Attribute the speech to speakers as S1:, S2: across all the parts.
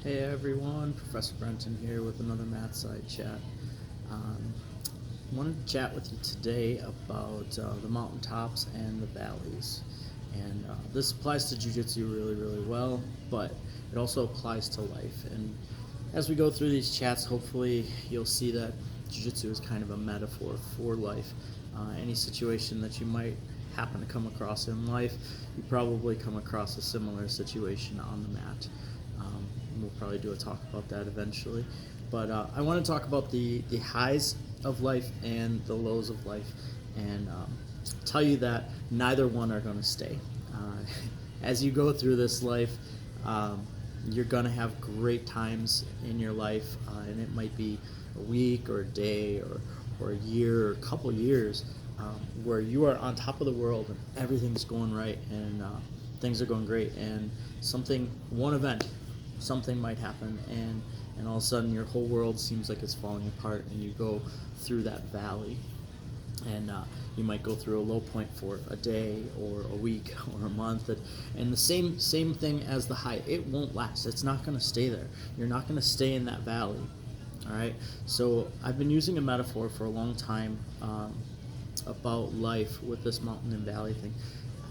S1: Hey everyone, Professor Brenton here with another Math Side chat. I wanted to chat with you today about the mountaintops and the valleys. And this applies to Jiu-Jitsu really well, but it also applies to life. And as we go through these chats, hopefully you'll see that Jiu-Jitsu is kind of a metaphor for life. Any situation that you might happen to come across in life, you probably come across a similar situation on the mat. We'll probably do a talk about that eventually. But I want to talk about the highs of life and the lows of life, and tell you that neither one are going to stay. As you go through this life, you're going to have great times in your life, and it might be a week or a day or a year or a couple years where you are on top of the world and everything's going right and things are going great, and one event, something might happen, and all of a sudden your whole world seems like it's falling apart, and you go through that valley, and you might go through a low point for a day or a week or a month, and the same thing as the high. It won't last. It's not going to stay there. You're not going to stay in that valley. All right. So I've been using a metaphor for a long time about life with this mountain and valley thing,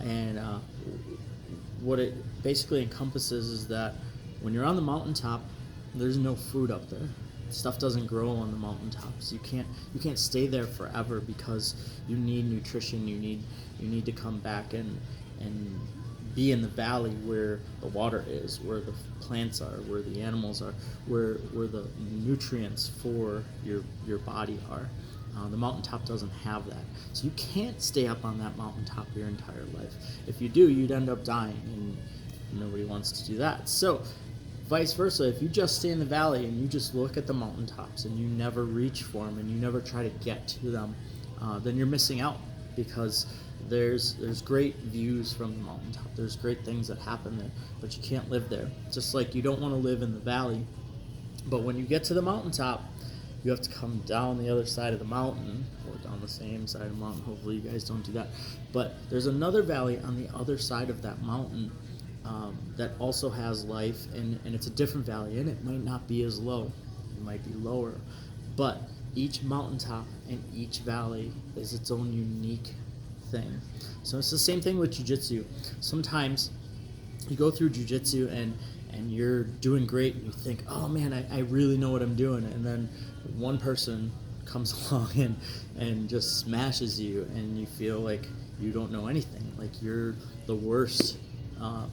S1: and what it basically encompasses is that when you're on the mountaintop, there's no food up there. Stuff doesn't grow on the mountaintops. You can't stay there forever because you need nutrition. You need to come back and be in the valley where the water is, where the plants are, where the animals are, where the nutrients for your body are. The mountaintop doesn't have that. So you can't stay up on that mountaintop your entire life. If you do, you'd end up dying, and nobody wants to do that. So vice versa, if you just stay in the valley and you just look at the mountaintops and you never reach for them and you never try to get to them, then you're missing out, because there's great views from the mountaintop. There's great things that happen there, but you can't live there. Just like you don't want to live in the valley, but when you get to the mountaintop, you have to come down the other side of the mountain, or down the same side of the mountain. Hopefully you guys don't do that. But there's another valley on the other side of that mountain that also has life, and it's a different valley, and it might not be as low. It might be lower. But each mountaintop and each valley is its own unique thing. So it's the same thing with Jiu-Jitsu. Sometimes you go through Jiu-Jitsu and you're doing great, and you think, oh man, I really know what I'm doing, and then one person comes along and just smashes you, and you feel like you don't know anything, like you're the worst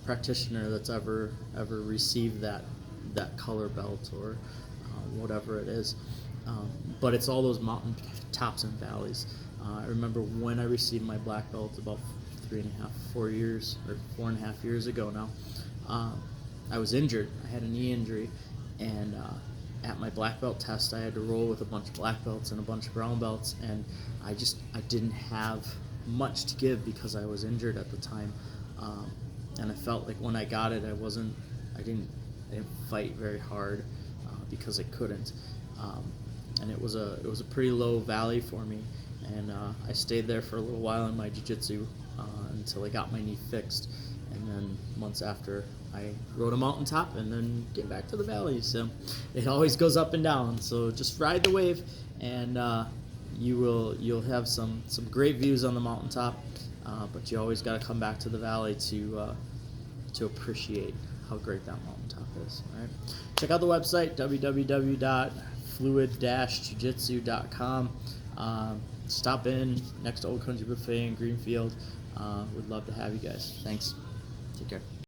S1: practitioner that's ever received that color belt or whatever it is. But it's all those mountain tops and valleys. I remember when I received my black belt about 4 and a half years ago now. I was injured. I had a knee injury, and at my black belt test, I had to roll with a bunch of black belts and a bunch of brown belts, and I didn't have much to give because I was injured at the time, and I felt like when I got it, I didn't fight very hard because I couldn't, and it was a pretty low valley for me, and I stayed there for a little while in my jiu-jitsu until I got my knee fixed. And then months after, I rode a mountaintop and then get back to the valley. So it always goes up and down. So just ride the wave, and you'll have some great views on the mountaintop. But you always got to come back to the valley to appreciate how great that mountaintop is. All right. Check out the website, www.fluid-jujitsu.com. Stop in next to Old Country Buffet in Greenfield. Would love to have you guys. Thanks. Take care.